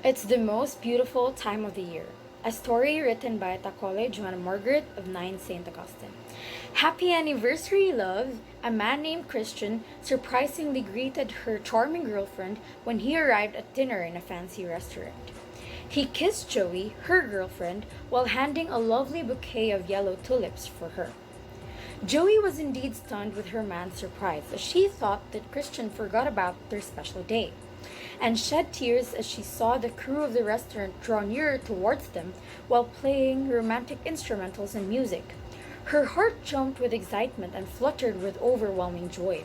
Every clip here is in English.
It's the most beautiful time of the year. A story written by Takole Joanna Margaret of 9 St. Augustine. Happy anniversary, love! A man named Christian surprisingly greeted her charming girlfriend when he arrived at dinner in a fancy restaurant. He kissed Joey, her girlfriend, while handing a lovely bouquet of yellow tulips for her. Joey was indeed stunned with her man's surprise, as she thought that Christian forgot about their special day, and shed tears as she saw the crew of the restaurant draw nearer towards them while playing romantic instrumentals and music. Her heart jumped with excitement and fluttered with overwhelming joy.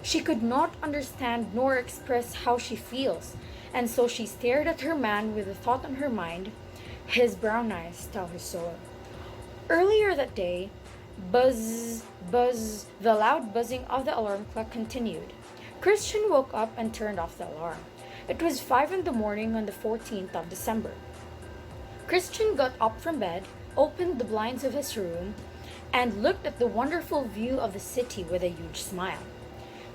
She could not understand nor express how she feels, and so she stared at her man with the thought on her mind, his brown eyes tell her so. Earlier that day, buzz, buzz, the loud buzzing of the alarm clock continued. Christian woke up and turned off the alarm. It was 5 in the morning on the 14th of December. Christian got up from bed, opened the blinds of his room, and looked at the wonderful view of the city with a huge smile.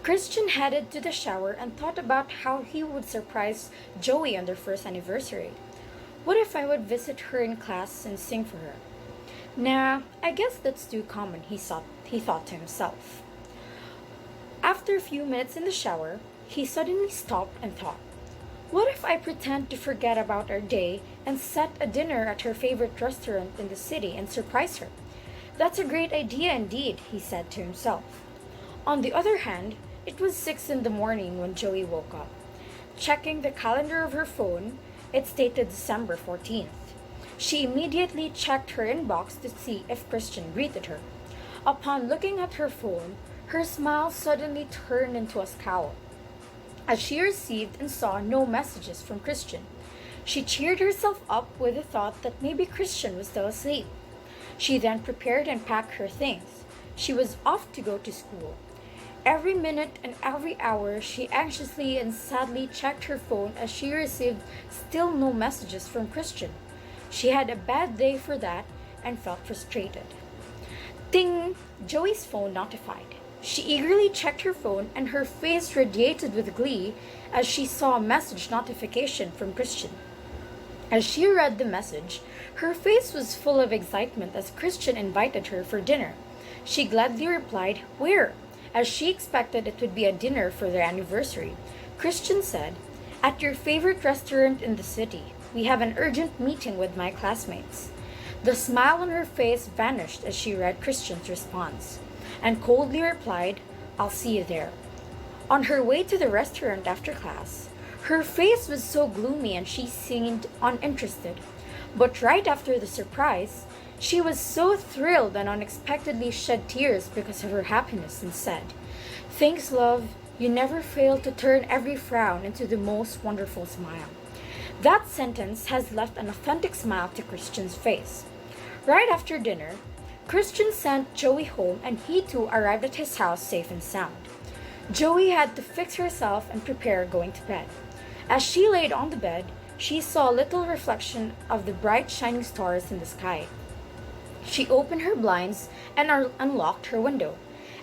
Christian headed to the shower and thought about how he would surprise Joey on their first anniversary. What if I would visit her in class and sing for her? Nah, I guess that's too common, he thought to himself. After a few minutes in the shower, he suddenly stopped and thought, what if I pretend to forget about our day and set a dinner at her favorite restaurant in the city and surprise her? That's a great idea indeed, he said to himself. On the other hand, it was 6 in the morning when Joey woke up. Checking the calendar of her phone, it stated December 14th. She immediately checked her inbox to see if Christian greeted her. Upon looking at her phone, her smile suddenly turned into a scowl as she received and saw no messages from Christian. She cheered herself up with the thought that maybe Christian was still asleep. She then prepared and packed her things. She was off to go to school. Every minute and every hour, she anxiously and sadly checked her phone as she received still no messages from Christian. She had a bad day for that and felt frustrated. Ding! Joey's phone notified. She eagerly checked her phone and her face radiated with glee as she saw a message notification from Christian. As she read the message, her face was full of excitement as Christian invited her for dinner. She gladly replied, "Where?" as she expected it would be a dinner for their anniversary. Christian said, "At your favorite restaurant in the city. We have an urgent meeting with my classmates." The smile on her face vanished as she read Christian's response, and coldly replied, "I'll see you there." On her way to the restaurant after class, her face was so gloomy and she seemed uninterested. But right after the surprise, she was so thrilled and unexpectedly shed tears because of her happiness and said, "Thanks, love. You never fail to turn every frown into the most wonderful smile." That sentence has left an authentic smile to Christian's face. Right after dinner, Christian sent Joey home and he too arrived at his house safe and sound. Joey had to fix herself and prepare going to bed. As she laid on the bed, she saw a little reflection of the bright shining stars in the sky. She opened her blinds and unlocked her window.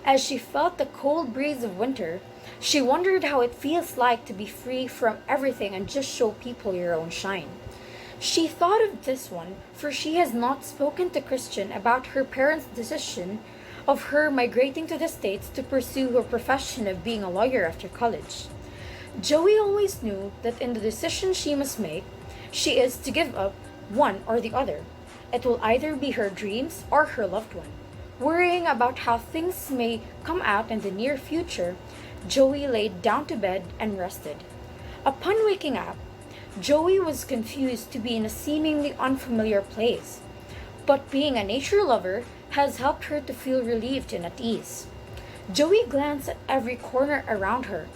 As she felt the cold breeze of winter, she wondered how it feels like to be free from everything and just show people your own shine. She thought of this one, for she has not spoken to Christian about her parents' decision of her migrating to the States to pursue her profession of being a lawyer after college. Joey always knew that in the decision she must make, she is to give up one or the other. It will either be her dreams or her loved one. Worrying about how things may come out in the near future, Joey laid down to bed and rested. Upon waking up, Joey was confused to be in a seemingly unfamiliar place, but being a nature lover has helped her to feel relieved and at ease. Joey glanced at every corner around her,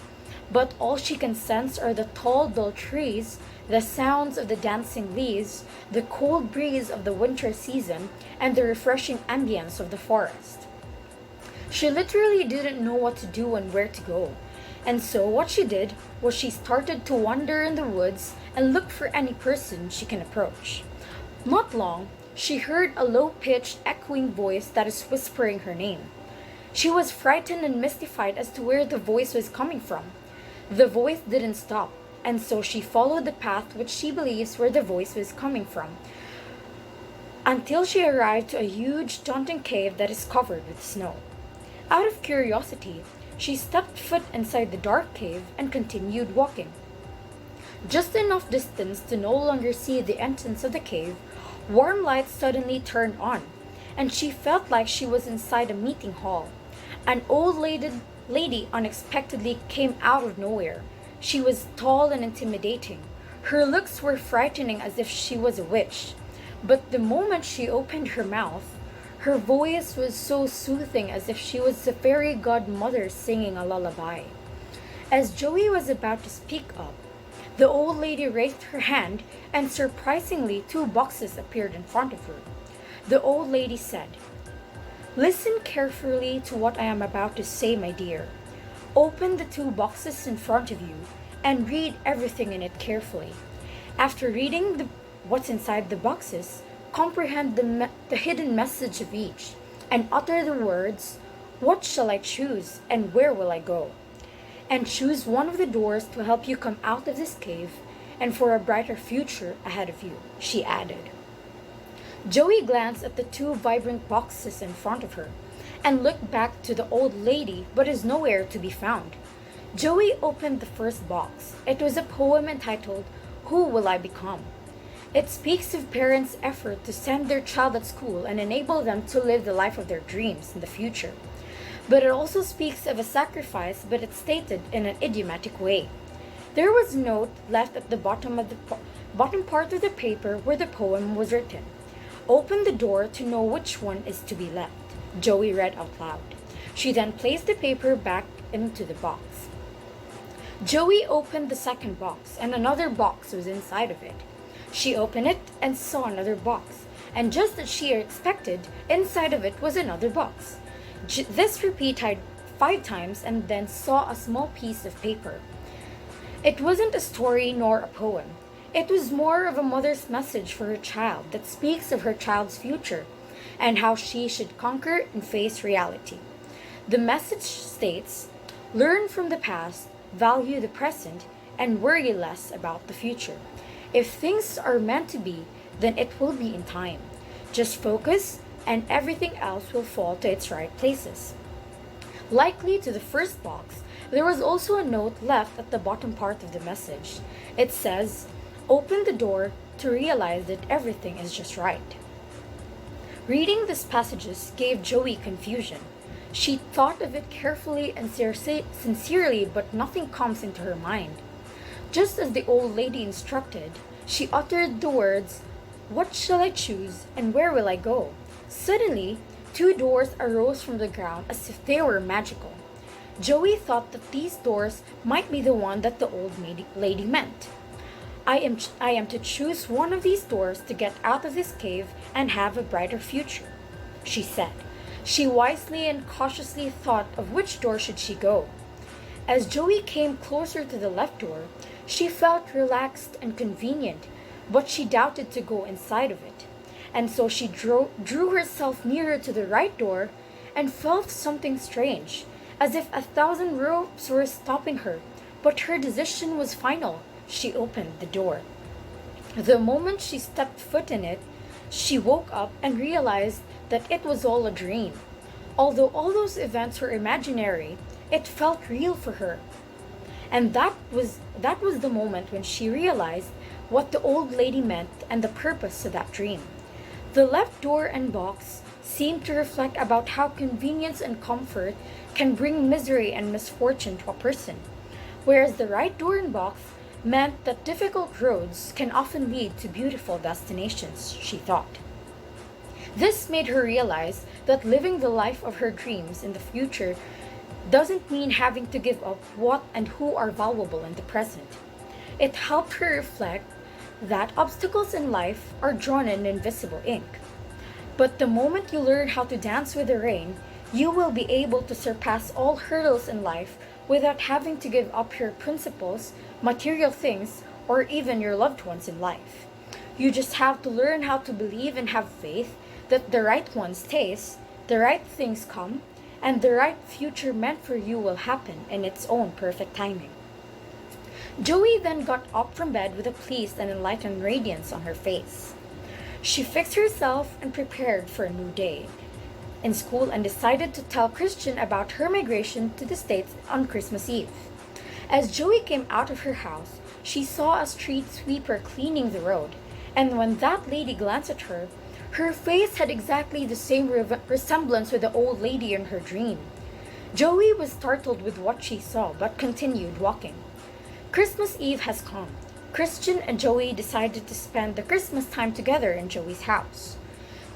but all she can sense are the tall, dull trees, the sounds of the dancing leaves, the cold breeze of the winter season, and the refreshing ambience of the forest. She literally didn't know what to do and where to go. And so what she did was she started to wander in the woods and look for any person she can approach. Not long, she heard a low-pitched, echoing voice that is whispering her name. She was frightened and mystified as to where the voice was coming from. The voice didn't stop. and so she followed the path which she believes where the voice was coming from, until she arrived to a huge, daunting cave that is covered with snow. Out of curiosity, she stepped foot inside the dark cave and continued walking. Just enough distance to no longer see the entrance of the cave, warm lights suddenly turned on, and she felt like she was inside a meeting hall. An old lady unexpectedly came out of nowhere. She was tall and intimidating. Her looks were frightening as if she was a witch. But the moment she opened her mouth, her voice was so soothing as if she was a fairy godmother singing a lullaby. As Joey was about to speak up, the old lady raised her hand and surprisingly 2 boxes appeared in front of her. The old lady said, "Listen carefully to what I am about to say, my dear. Open the 2 boxes in front of you and read everything in it carefully. After reading what's inside the boxes, comprehend the hidden message of each and utter the words, 'What shall I choose and where will I go?' And choose one of the doors to help you come out of this cave and for a brighter future ahead of you," she added. Joey glanced at the 2 vibrant boxes in front of her and looked back to the old lady, but is nowhere to be found. Joey opened the first box. It was a poem entitled, "Who Will I Become?" It speaks of parents' effort to send their child at school and enable them to live the life of their dreams in the future. But it also speaks of a sacrifice, but it's stated in an idiomatic way. There was a note left at the bottom part of the paper where the poem was written. "Open the door to know which one is to be left," Joey read out loud. She then placed the paper back into the box. Joey opened the second box, and another box was inside of it. She opened it and saw another box, and just as she expected, inside of it was another box. This repeated 5 times and then saw a small piece of paper. It wasn't a story nor a poem. It was more of a mother's message for her child that speaks of her child's future and how she should conquer and face reality. The message states, "Learn from the past, value the present, and worry less about the future. If things are meant to be, then it will be in time. Just focus and everything else will fall to its right places." Likely to the first box, there was also a note left at the bottom part of the message. It says, "Open the door to realize that everything is just right." Reading these passages gave Joey confusion. She thought of it carefully and sincerely, but nothing comes into her mind. Just as the old lady instructed, she uttered the words, "What shall I choose and where will I go?" Suddenly, 2 doors arose from the ground as if they were magical. Joey thought that these doors might be the one that the old lady meant. I am to choose one of these doors to get out of this cave and have a brighter future," she said. She wisely and cautiously thought of which door should she go. As Joey came closer to the left door, she felt relaxed and convenient, but she doubted to go inside of it. And so she drew herself nearer to the right door and felt something strange, as if 1,000 ropes were stopping her, but her decision was final. She opened the door. The moment she stepped foot in it, she woke up and realized that it was all a dream. Although all those events were imaginary, it felt real for her. And that was the moment when she realized what the old lady meant and the purpose of that dream. The left door and box seemed to reflect about how convenience and comfort can bring misery and misfortune to a person, whereas the right door and box meant that difficult roads can often lead to beautiful destinations, she thought. This made her realize that living the life of her dreams in the future doesn't mean having to give up what and who are valuable in the present. It helped her reflect that obstacles in life are drawn in invisible ink. But the moment you learn how to dance with the rain, you will be able to surpass all hurdles in life without having to give up your principles, material things, or even your loved ones in life. You just have to learn how to believe and have faith that the right one stays, the right things come, and the right future meant for you will happen in its own perfect timing. Joey then got up from bed with a pleased and enlightened radiance on her face. She fixed herself and prepared for a new day in school and decided to tell Christian about her migration to the States on Christmas Eve. As Joey came out of her house, she saw a street sweeper cleaning the road, and when that lady glanced at her, her face had exactly the same resemblance with the old lady in her dream. Joey was startled with what she saw, but continued walking. Christmas Eve has come. Christian and Joey decided to spend the Christmas time together in Joey's house.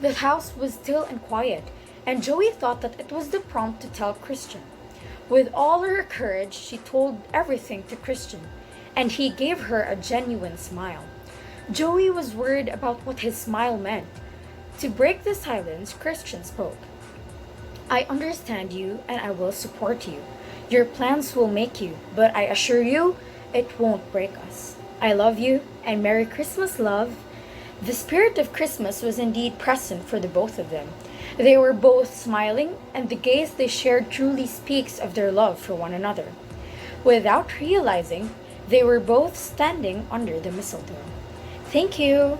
The house was still and quiet, and Joey thought that it was the prompt to tell Christian. With all her courage, she told everything to Christian, and he gave her a genuine smile. Joey was worried about what his smile meant. To break the silence, Christian spoke. I understand you and I will support you. Your plans will make you, but I assure you, it won't break us. I love you and Merry Christmas, love. The spirit of Christmas was indeed present for the both of them. They were both smiling, and the gaze they shared truly speaks of their love for one another. Without realizing, they were both standing under the mistletoe. Thank you.